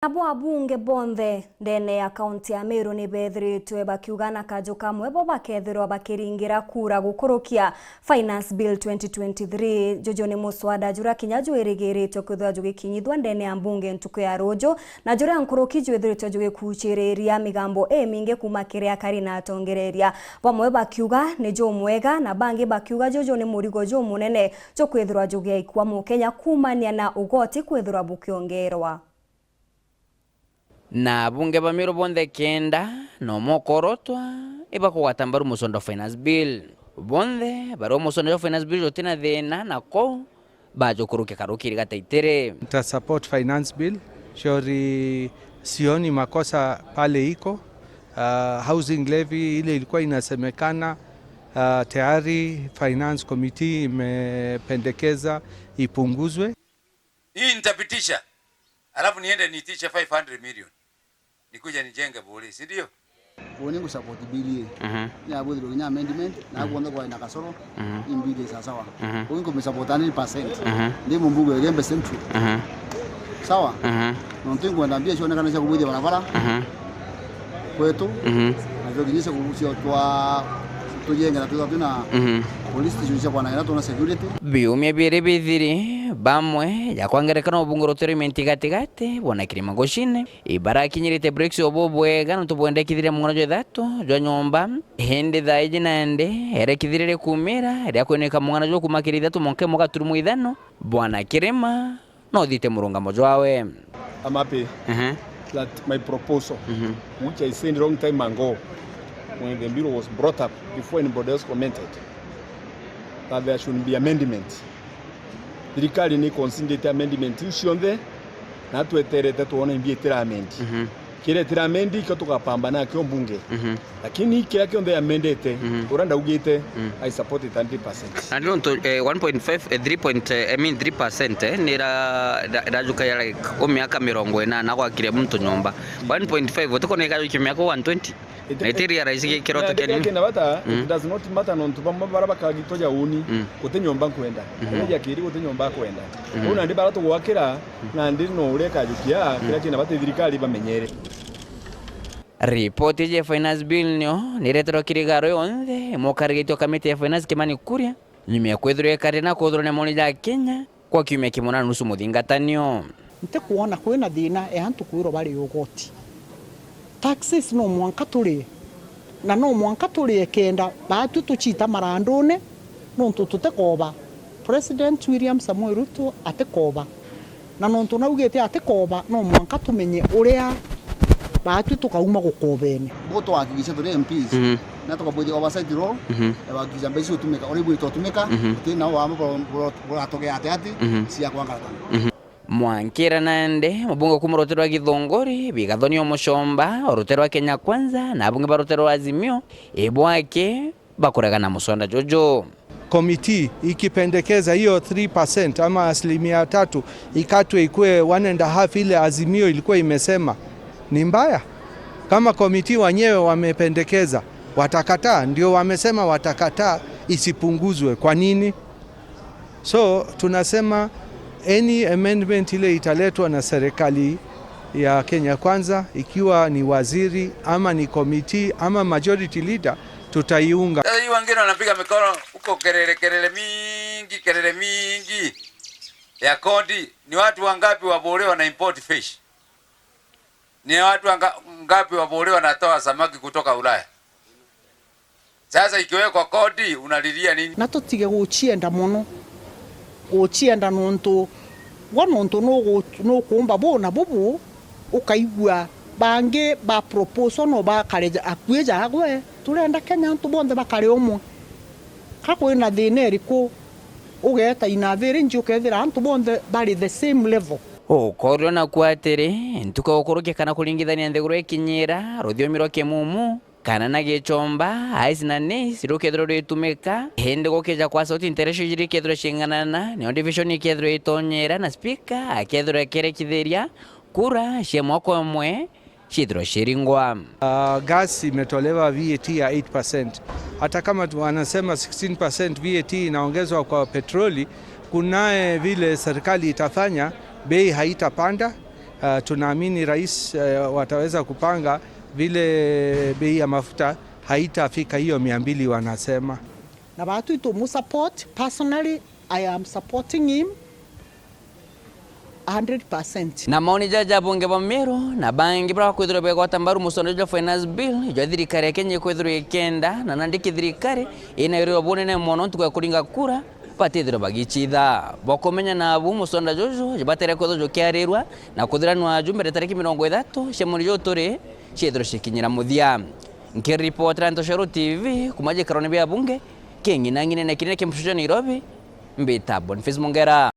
Abo abunge bonthe ndene ya kaunti ya Meru ni bethiritwe bakiugana kaju kamwe bo bakethirwa bakiringira kura gukurukia Finance Bill 2023 jojo ni muswada jura kinyaju irigiritwe kwithwa jugikinyithwa ndene ya mbunge ntuku ya rojo na jura nkuruki jwithiritwe jugikuchiriria migambo mingi kuma kiria kari na atongereria bamwe bakiuga ni jo mwega na bangi bakiuga jojo ni murigo jo munene jo kwithirwa jugiikwa mu Kenya kumania na ugoti kwithirwa bukiongerwa na bunge ba Meru bonthe kenda no mokorotwa ibakugatambaru musondo Finance Bill bonthe baro musondo Finance Bill jotina thina nako bajokuruke karukiri gataitere ta support Finance Bill shori sioni makosa pale iko housing levy ile ilikuwa inasemekana tayari Finance Committee imependekeza ipunguzwe. Hii nitapitisha alafu niende nitishe 500 million nikuja nijenge bure, si ndio? Uone support bili ya bodi nya amendment na kuonda kwa ina kasoro imbili sawa. Uone kumsupportana 100% ndio mbunge wa Gembe Central. Sawa? Nontengo ndambia shona kana cha kubudi barabara. Kwetu na vyo kinyesha kuhusia kwa tujenga na tuna police station kwa na tuna security. Biumia bire bithiri bamwe yakwangerekana obungorotero mentigati bona kirima goshine ibara kinyirite breaks obobwega ntubwendekithire mungana jo thato jo nyomba hende thaije nande erekithire kumira ria kweneka mungana jo kumakirithia tumonke mugaturumu ithano bwana kirima no thite murunga mojo wawe. I'm happy that my proposal which I said long time ago when the bill was brought up before anybody else commented that there should be amendments. Serikali ni consider amendment ushonde na tweterete tuone imbietera amend. Kile tira amend ikatugapambana kyo mbunge. Lakini kile kionde amendete uranda ugite I support it 100%. And on to 1.5 3% ni rajuka ya like omiaka mirongo ina na kwa kile mtu nyomba 1.5 utako ne kajo kimiaka 120 Nigeria raisi kiroto keni kena bata it does not matter non tubamba baraba kagitoja uni utenyomba kwenda ya kiri utenyomba kwenda una ndi barato gwakira na ndi no ureka jukia kila kina bata thirikari bamenyere. Ripoti ya Finance Bill nyo niretero kirigaro yonthe mokarigityo kamiti ya Finance Kimani Kuria nyumia kwethirwe kari na kuthurwo ni moni ya Kenya kwa kiumia kimona nusu muthingatanio nte kuona kwina thina ehantu kwiro bari ugoti taxes no mwanka turi na no mwanka turi kenda batu tuchita marandone no tutekoba President William Samoei Ruto atekoba na no tunaugete atekoba no mwanka tumenye uria batu tukauma gukobene boto akigisa turi MPs na tukabodi oversight role abagiza mbesi utumeka oribu itotumeka tena wamo atoke ati sia kwangaratana Mwankira nande mubunge kumurotero githongori bigathonio mushomba orotero Kenya Kwanza na bunge barotero Azimio ebwake bakoragana musonda jojo. Committee ikipendekeza hiyo 3% ama 3% ikatwe ikue 1.5 ile Azimio ilikuwa imesema ni mbaya. Kama committee wenyewe wamependekeza watakataa, ndio wamesema watakataa isipunguzwe. Kwa nini? So tunasema any amendment ile italetwa na serikali ya Kenya Kwanza, ikiwa ni waziri ama ni committee ama majority leader, tutaiunga. Sasa hii wengine wanapiga mikono huko kelele mingi ya kodi. Ni watu wangapi wabolewa na import fish? Ni watu wangapi wabolewa na toa samaki kutoka Ulaya? Sasa ikiwekwa kodi unalilia nini? Na tutige guchienda muno guchienda nonto wanonto no kumba bona bubu ukaigwa bange ba proposal no ba kareja akweja agwe turenda Kenya ntu bonde bakare omwe kako ina dineri ko ugeta ina veri njukethira ntu bonde bari the same level koryo na kwatere ntuka okoroke kana kulingithania ntheguro ekinyira ruthiomi roke mumu kana na gechomba aisi na ne sirokethro ritumeka hende gokeja kwa sauti interesho jiri kethro shinganana ni division ikethro itonyera na speaker akethro kerekitheria kura shemoko mwe shidro shiringwa. Gas imetolewa VAT ya 8%. Hata kama wanasema 16% VAT inaongezwa kwa petroli, kunaye vile serikali itafanya bei haitapanda tunaamini rais wataweza kupanga vile bei ya mafuta haitafika hiyo 200 wanasema. Na watu ito support. Personally, I am supporting him 100%. Na maoni jaja bunge ba Meru na bangi bra kwithiro be gwatambaru musono jo finance bill jo thirikari ya Kenya kwithiro ikenda na nandiki thirikari ina iro bonene mono ntuko kuringa kura patithiro bagichitha bokomenya na abu musonda jojo jibatere kwitho jo kiarirwa na kuthiranwa jumbere tariki 30 shemuri jo turi chithiro shikinyira muthia nkiripota Ranto Shero TV kumaje karone bya bunge kengi nangine na kinene kimshusha Nairobi mbita Boniface Mongera.